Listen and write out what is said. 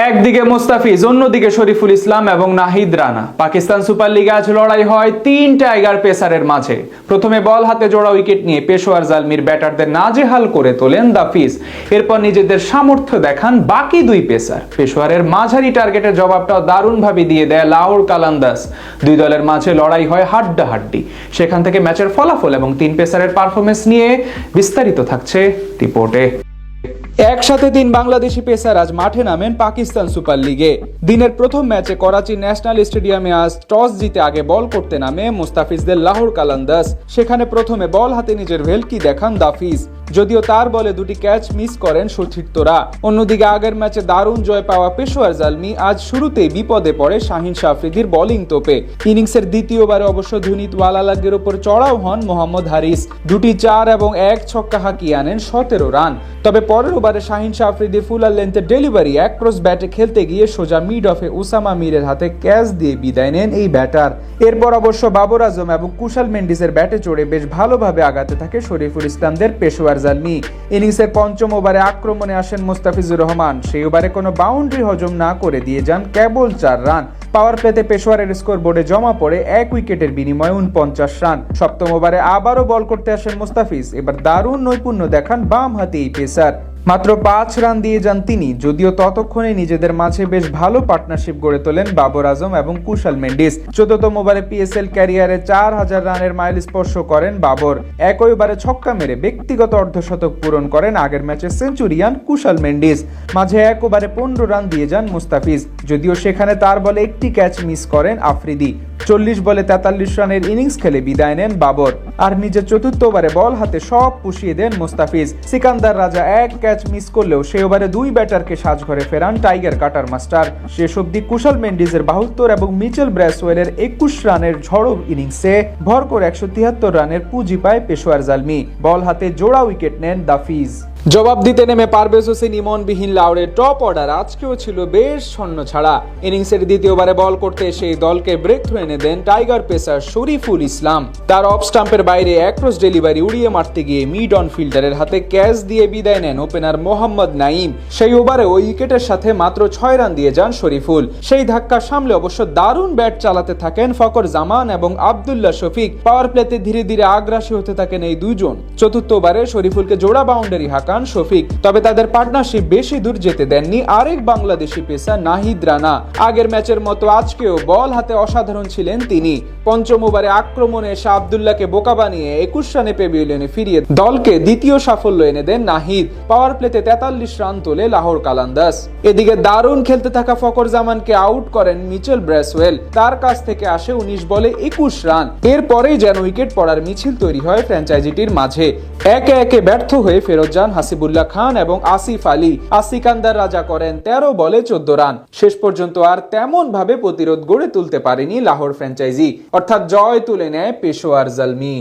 একদিকে মোস্তাফিজ, অন্যদিকে শরীফুল ইসলাম এবং নাহিদ রানা। পাকিস্তান সুপার লিগে আজ লড়াই হয় তিন টাইগার পেসারের মাঝে। প্রথমে বল হাতে জোড়া উইকেট নিয়ে পেশোয়ার জালমির ব্যাটারদের নাজেহাল করে তোলেন দাফিজ। এরপর নিজেদের সামর্থ্য দেখান বাকি দুই পেসার। পেশোয়ারের মাঝারি টার্গেটের জবাবটাও দারুণভাবে দিয়ে দেয় লাহোর কালান্দাস। দুই দলের মাঝে লড়াই হয় হাড্ডাহাড্ডি। সেখান থেকে ম্যাচের ফলাফল এবং তিন পেসারের পারফরমেন্স নিয়ে বিস্তারিত থাকছে রিপোর্টে। একসাথে তিন বাংলাদেশি পেসার আজ মাঠে নামেন পাকিস্তান সুপার লিগে। দিনের প্রথম ম্যাচে করাচি ন্যাশনাল স্টেডিয়ামে আজ টস জিতে আগে বল করতে নামে মুস্তাফিজদের লাহোর কালান্দাস। সেখানে প্রথমে বল হাতে নিজের ভেলকি দেখান দাফিজ, যদিও তার বলে দুটি ক্যাচ মিস করেন সতীর্থরা। অন্যদিকে আগের ম্যাচে দারুণ জয় পাওয়া পেশোয়ার জালমি আজ শুরুতেই বিপদে পড়ে শাহিন আফ্রিদির বোলিং তোপে। ইনিংসের দ্বিতীয়বারে অবশ্য ধুনিত ওয়ালালাগের উপর চড়াও হন মোহাম্মদ হারিস। দুটি 4 এবং 1 ছক্কা হাঁকিয়ে আনেন 17 রান। তবে পরের ওভারে শাহিন আফ্রিদির ফুলার লেন্থের ডেলিভারি এক ক্রস ব্যাটে খেলতে গিয়ে সোজা মিড অফে উসামা মিরের হাতে ক্যাচ দিয়ে বিদায় নেন এই ব্যাটার। এরপর অবশ্য বাবর আজম এবং কুশাল মেন্ডিসের ব্যাটে চড়ে বেশ ভালোভাবে আগাতে থাকে শরীফুল ইসলামদের পেশোয়ার জালমি। ইনিংসের পঞ্চম ওভারে আক্রমণে আসেন মুস্তাফিজুর রহমান। সেই ওভারে কোনো বাউন্ডারি হজম না করে দিয়ে যান কেবল 4 রান। পাওয়ার প্লেতে পেশোয়ারের স্কোর বোর্ডে জমা পড়ে 1 উইকেটের বিনিময়ে 49 রান। সপ্তম ওভারে আবারও বল করতে আসেন মুস্তাফিজ। এবার দারুণ নৈপুণ্য দেখান বাম হাতে এই পেসার। মাত্র 5 রান দিয়ে যান তিনি, যদিও ততক্ষণে নিজেদের মাঝে বেশ ভালো পার্টনারশিপ গড়ে তোলেন বাবর আজম এবং কুশাল মেন্ডিস। 14তম ওভারে পিএসএল ক্যারিয়ারে 4000 রানের মাইল স্পর্শ করেন বাবর। একই ওভারে ছক্কা মেরে ব্যক্তিগত অর্ধশতক পূরণ করেন আগের ম্যাচে সেঞ্চুরিয়ান কুশাল মেন্ডিস। মাঝে এক ওভারে 15 রান দিয়ে যান মুস্তাফিজ, যদিও সেখানে তার বলে একটি ক্যাচ মিস করেন আফ্রিদি। 40 বলে 43 রানের ইনিংস খেলে বিদায় নেন বাবর। আর নিজের চতুর্থ ওভারে বল হাতে সব পুষিয়ে দেন মুস্তাফিজ। সিকান্দার রাজা এক ক্যাচ মিস করলেও সে ওভারে 2 ব্যাটারকে সাজঘরে ফেরান টাইগার কাটার মাস্টার। শেষ অবধি কুশাল মেন্ডিসের 72 এবং মিচেল ব্র্যাসওয়েলের 21 রানের ঝড়ো ইনিংসে ভর করে 173 রানের পুঁজি পায় পেশোয়ার জালমি। বল হাতে জোড়া উইকেট নেন দাফিজ। জবাব দিতে নেমে পারভেজ হোসেন ইমনবিহীন লাহোরের টপ অর্ডার আজকেও ছিল বেশ ছন্ন ছাড়া। ইনিংসের দ্বিতীয়বারে বল করতে সেই দলকে ব্রেক থ্রু এনে দেন টাইগার পেসার শরীফুল ইসলাম। তার অফ স্টাম্পের বাইরে এক ক্রস ডেলিভারি উড়িয়ে মারতে গিয়ে মিড অন ফিল্ডারের হাতে ক্যাচ দিয়ে বিদায় নেন ওপেনার মোহাম্মদ নাইম। সেই ওভারে ওই উইকেটের সাথে মাত্র 6 রান দিয়ে যান শরীফুল। সেই ধাক্কা সামলে অবশ্য দারুণ ব্যাট চালাতে থাকেন ফকর জামান এবং আব্দুল্লাহ শফিক। পাওয়ার প্লেতে ধীরে ধীরে আগ্রাসী হতে থাকেন এই দুইজন। চতুর্থ ওভারে শরীফুলকে জোড়া বাউন্ডারি হাঁকান শফিক। তবে তাদের পার্টনারশিপ বেশি দূর যেতে দেননি আরেক বাংলাদেশি পেসার নাহিদ রানা। আগের ম্যাচের মতো আজকেও বল হাতে অসাধারণ ছিলেন তিনি। পঞ্চম ওভারে আক্রমণে এসে আব্দুল্লাহকে বোকা বানিয়ে 21 রানে প্যাভিলিয়নে ফিরিয়ে দলকে দ্বিতীয় সাফল্য এনে দেন নাহিদ। পাওয়ার প্লেতে 43 রান তোলে লাহোর কালান্দাস। এদিকে দারুণ খেলতে থাকা ফকর জামানকে আউট করেন মিচেল ব্র্যাসওয়েল। তার কাছ থেকে আসে 19 বলে 21 রান। এরপরেই যেন উইকেট পড়ার মিছিল তৈরি হয় ফ্র্যাঞ্চাইজিটির মাঝে। একে একে ব্যর্থ হয়ে ফেরত যান হাসিবুল্লাহ খান এবং আসিফ আলী। সিকান্দার রাজা করেন 13 বলে 14 রান। শেষ পর্যন্ত আর তেমন ভাবে প্রতিরোধ গড়ে তুলতে পারেনি লাহোর ফ্র্যাঞ্চাইজি, অর্থাৎ জয় তুলে নেয় পেশোয়ার জালমি।